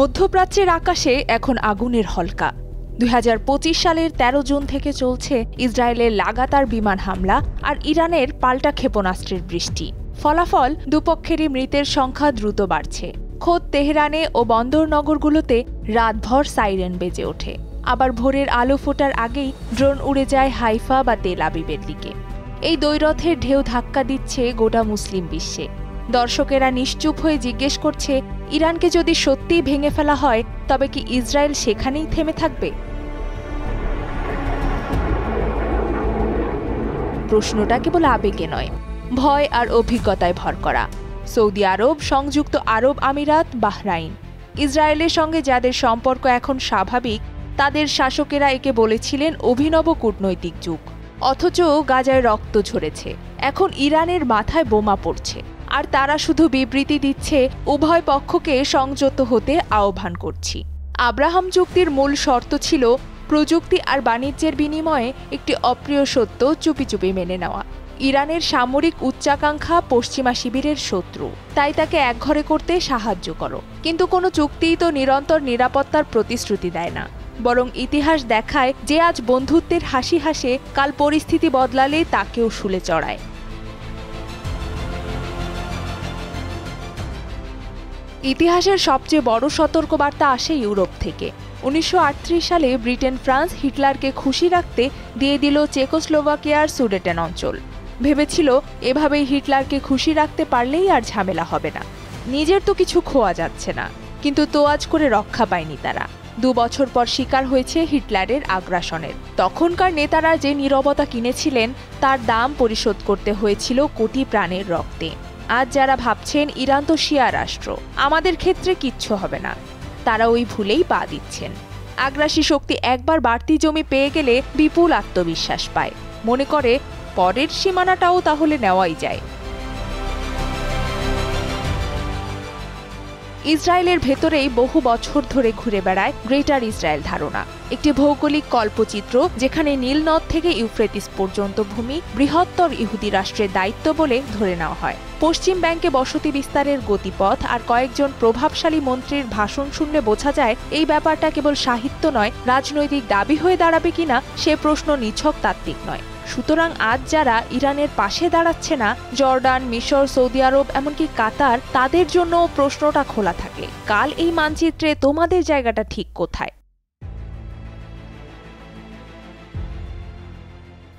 মধ্যপ্রাচ্যের আকাশে এখন আগুনের হলকা। ২০২৫ সালের ১৩ জুন থেকে চলছে ইসরায়েলের লাগাতার বিমান হামলা আর ইরানের পাল্টা ক্ষেপণাস্ত্রের বৃষ্টি। ফলাফল, দুপক্ষেরই মৃতের সংখ্যা দ্রুত বাড়ছে। খোদ তেহরানে ও বন্দর নগরগুলোতে রাতভর সাইরেন বেজে ওঠে। আবার ভোরের আলো ফোটার আগেই ড্রোন উড়ে যায় হাইফা বা তেল আবিবের দিকে। এই দ্বৈরথের ঢেউ ধাক্কা দিচ্ছে গোটা মুসলিম বিশ্বে। দর্শকেরা নিশ্চুপ হয়ে জিজ্ঞেস করছে, ইরানকে যদি সত্যিই ভেঙে ফেলা হয় তবে কি ইসরায়েল সেখানেই থেমে থাকবে? প্রশ্নটা কেবল আবেগে নয়, ভয় আর অভিজ্ঞতায় ভর করা। সৌদি আরব, সংযুক্ত আরব আমিরাত, বাহরাইন, ইসরায়েলের সঙ্গে যাদের সম্পর্ক এখন স্বাভাবিক, তাদের শাসকেরা একে বলেছিলেন অভিনব কূটনৈতিক যুগ। অথচ গাজায় রক্ত ঝরেছে, এখন ইরানের মাথায় বোমা পড়ছে, আর তারা শুধু বিবৃতি দিচ্ছে উভয় পক্ষকে সংযত হতে আহ্বান করছি। আব্রাহাম চুক্তির মূল শর্ত ছিল প্রযুক্তি আর বাণিজ্যের বিনিময়ে একটি অপ্রিয় সত্য চুপি চুপি মেনে নেওয়া। ইরানের সামরিক উচ্চাকাঙ্ক্ষা পশ্চিমা শিবিরের শত্রু, তাই তাকে একঘরে করতে সাহায্য করো। কিন্তু কোনো চুক্তিই তো নিরন্তর নিরাপত্তার প্রতিশ্রুতি দেয় না, বরং ইতিহাস দেখায় যে আজ বন্ধুত্বের হাসি হাসে, কাল পরিস্থিতি বদলালে তাকেও শুলে চড়ায়। ইতিহাসের সবচেয়ে বড় সতর্কবার্তা আসে ইউরোপ থেকে। ১৯৩৮ সালে ব্রিটেন, ফ্রান্স হিটলারকে খুশি রাখতে দিয়ে দিল চেকোস্লোভাকিয়ার সুডেটেন অঞ্চল। ভেবেছিল এভাবেই হিটলারকে খুশি রাখতে পারলেই আর ঝামেলা হবে না, নিজের তো কিছু খোয়া যাচ্ছে না। কিন্তু তোয়াজ করে রক্ষা পায়নি তারা। ২ বছর পর শিকার হয়েছে হিটলারের আগ্রাসনের। তখনকার নেতারা যে নীরবতা কিনেছিলেন তার দাম পরিশোধ করতে হয়েছিল কোটি প্রাণের রক্তে। আজ যারা ভাবছেন ইরান তো শিয়া রাষ্ট্র, আমাদের ক্ষেত্রে কিচ্ছু হবে না, তারা ওই ভুলেই পা দিচ্ছেন। আগ্রাসী শক্তি একবার বাড়তি জমি পেয়ে গেলে বিপুল আত্মবিশ্বাস পায়, মনে করে পরের সীমানাটাও তাহলে নেওয়াই যায়। ইসরায়েলের ভেতরেই বহু বছর ধরে ঘুরে বেড়ায় গ্রেটার ইসরায়েল ধারণা, একটি ভৌগোলিক কল্পচিত্র যেখানে নীল নদ থেকে ইউফ্রেটিস পর্যন্ত ভূমি বৃহত্তর ইহুদি রাষ্ট্রের দায়িত্ব বলে ধরে নেওয়া হয়। পশ্চিম ব্যাংকে বসতি বিস্তারের গতিপথ আর কয়েকজন প্রভাবশালী মন্ত্রীর ভাষণ শুনলে বোঝা যায় এই ব্যাপারটা কেবল সাহিত্য নয়, রাজনৈতিক দাবি হয়ে দাঁড়াবে কিনা সে প্রশ্ন নিছক তাত্ত্বিক নয়। সুতরাং আজ যারা ইরানের পাশে দাঁড়াচ্ছে না, জর্ডান, মিশর, সৌদি আরব, এমনকি কাতার, তাদের জন্য প্রশ্নটা খোলা থাকে, কাল এই মানচিত্রে তোমাদের জায়গাটা ঠিক কোথায়?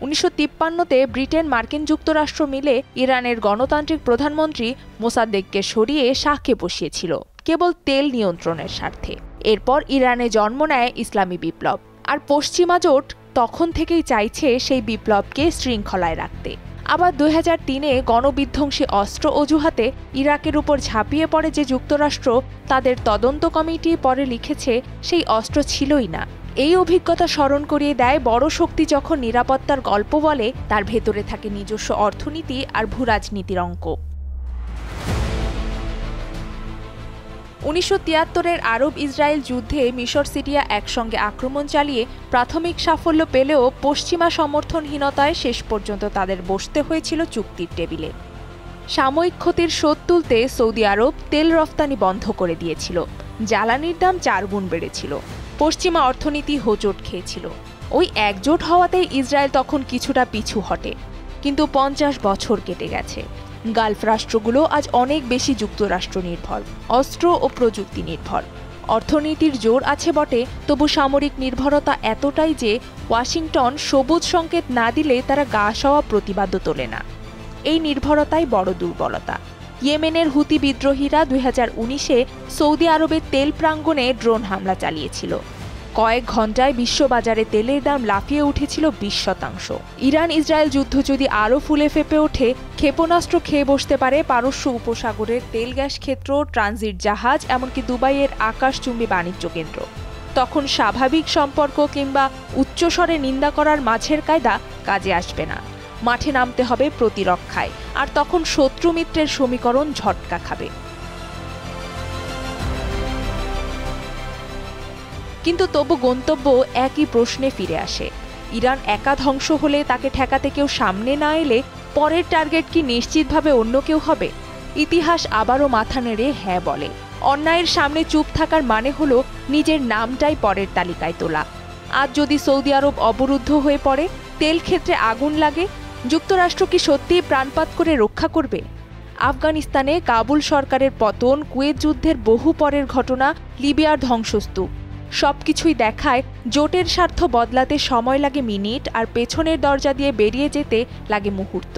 ১৯৫৩-তে ব্রিটেন, মার্কিন যুক্তরাষ্ট্র মিলে ইরানের গণতান্ত্রিক প্রধানমন্ত্রী মোসাদ্দেককে সরিয়ে শাহকে বসিয়েছিল কেবল তেল নিয়ন্ত্রণের স্বার্থে। এরপর ইরানে জন্ম নেয় ইসলামী বিপ্লব, আর পশ্চিমা জোট তখন থেকেই চাইছে সেই বিপ্লবকে শৃঙ্খলায় রাখতে। আবার ২০০৩-এ গণবিধ্বংসী অস্ত্র অজুহাতে ইরাকের উপর ঝাঁপিয়ে পড়ে যে যুক্তরাষ্ট্র, তাদের তদন্ত কমিটি পরে লিখেছে সেই অস্ত্র ছিলই না। এই অভিজ্ঞতা স্মরণ করিয়ে দেয় বড় শক্তি যখন নিরাপত্তার গল্প বলে, তার ভেতরে থাকে নিজস্ব অর্থনীতি আর ভূরাজনীতির অঙ্ক। ১৯৭৩-এর আরব ইসরায়েল যুদ্ধে মিশর, সিরিয়া একসঙ্গে আক্রমণ চালিয়ে প্রাথমিক সাফল্য পেলেও পশ্চিমা সমর্থনহীনতায় শেষ পর্যন্ত তাদের বসতে হয়েছিল চুক্তির টেবিলে। সাময়িক ক্ষতির শোধ তুলতে সৌদি আরব তেল রফতানি বন্ধ করে দিয়েছিল, জ্বালানির দাম ৪ গুণ বেড়েছিল, পশ্চিমা অর্থনীতি হোঁচট খেয়েছিল। ওই একজোট হওয়াতেই ইসরায়েল তখন কিছুটা পিছু হটে। কিন্তু ৫০ বছর কেটে গেছে। গালফ রাষ্ট্রগুলো আজ অনেক বেশি যুক্তরাষ্ট্র নির্ভর, অস্ত্র ও প্রযুক্তি নির্ভর। অর্থনীতির জোর আছে বটে, তবু সামরিক নির্ভরতা এতটাই যে ওয়াশিংটন সবুজ সংকেত না দিলে তারা গা সওয়া প্রতিবাদও তোলে না। এই নির্ভরতাই বড় দুর্বলতা। ইয়েমেনের হুতি বিদ্রোহীরা ২০১৯-এ সৌদি আরবের তেল প্রাঙ্গণে ড্রোন হামলা চালিয়েছিল। কয়েক ঘণ্টায় বিশ্ববাজারে তেলের দাম লাফিয়ে উঠেছিল ২০%। ইরান ইসরায়েল যুদ্ধ যদি আরও ফুলে ফেঁপে ওঠে, ক্ষেপণাস্ত্র খেয়ে বসতে পারে পারস্য উপসাগরের তেল গ্যাস ক্ষেত্র, ট্রানজিট জাহাজ, এমনকি দুবাইয়ের আকাশচুম্বী বাণিজ্য কেন্দ্র। তখন স্বাভাবিক সম্পর্ক কিংবা উচ্চস্বরে নিন্দা করার মাঝের কায়দা কাজে আসবে না, মাঠে নামতে হবে প্রতিরক্ষায়, আর তখন শত্রু মিত্রের সমীকরণ ঝটকা খাবে। কিন্তু তবু গন্তব্য একই প্রশ্নে ফিরে আসে, ইরান একা ধ্বংস হলে তাকে ঠেকাতে কেউ সামনে না এলে পরের টার্গেট কি নিশ্চিতভাবে অন্য কেউ হবে? ইতিহাস আবারও মাথা নেড়ে হ্যাঁ বলে। অন্যায়ের সামনে চুপ থাকার মানে হলো নিজের নামটাই পরের তালিকায় তোলা। আজ যদি সৌদি আরব অবরুদ্ধ হয়ে পড়ে, তেল ক্ষেত্রে আগুন লাগে, যুক্তরাষ্ট্র কি সত্যিই প্রাণপাত করে রক্ষা করবে? আফগানিস্তানে কাবুল সরকারের পতন, কুয়েত যুদ্ধের বহু পরের ঘটনা, লিবিয়ার ধ্বংসস্তূপ সবকিছুই দেখায় জোটের স্বার্থ বদলাতে সময় লাগে মিনিট, আর পেছনের দরজা দিয়ে বেরিয়ে যেতে লাগে মুহূর্ত।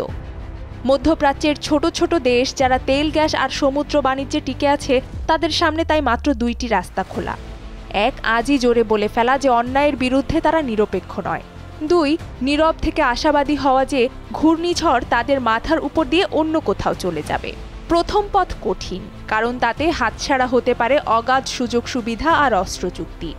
মধ্যপ্রাচ্যের ছোট ছোট দেশ যারা তেল, গ্যাস আর সমুদ্র বাণিজ্যে টিকে আছে, তাদের সামনে তাই মাত্র দুইটি রাস্তা খোলা। এক, আজই জোরে বলে ফেলা যে অন্যায়ের বিরুদ্ধে তারা নিরপেক্ষ নয়। দুই, নীরব থেকে আশাবাদী হওয়া যে ঘূর্ণিঝড় তাদের মাথার উপর দিয়ে অন্য কোথাও চলে যাবে। প্রথম পথ কঠিন, কারণ তাতে হাতছাড়া হতে পারে অগাধ সুযোগ সুবিধা আর অস্ত্র চুক্তি।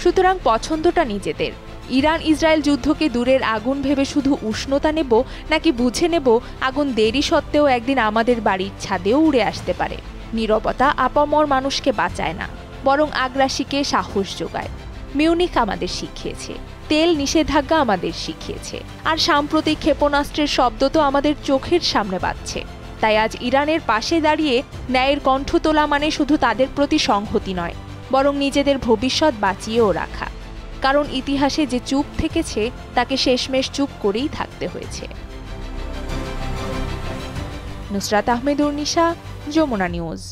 সুতরাং পছন্দটা নিজেদের। ইরান ইসরায়েল যুদ্ধকে দূরের আগুন ভেবে শুধু উষ্ণতা নেব, নাকি বুঝে নেব আগুন দেরি সত্ত্বেও একদিন আমাদের বাড়ির ছাদেও উড়ে আসতে পারে। নীরবতা আপামর মানুষকে বাঁচায় না, বরং আগ্রাসীকে সাহস যোগায়। মিউনিখ আমাদের শিখিয়েছে, তেল নিষেধাজ্ঞা আমাদের শিখিয়েছে, আর সাম্প্রতিক ক্ষেপণাস্ত্রের শব্দ তো আমাদের চোখের সামনে বাজছে। তাই আজ ইরানের পাশে দাঁড়িয়ে ন্যায়ের কণ্ঠ তোলা মানে শুধু তাদের প্রতি সংহতি নয়, বরং নিজেদের ভবিষ্যৎ বাঁচিয়েও রাখা। কারণ ইতিহাসে যে চুপ থেকেছে তাকে শেষমেশ চুপ করেই থাকতে হয়েছে। নুসরাত আহমেদ, যমুনা নিউজ।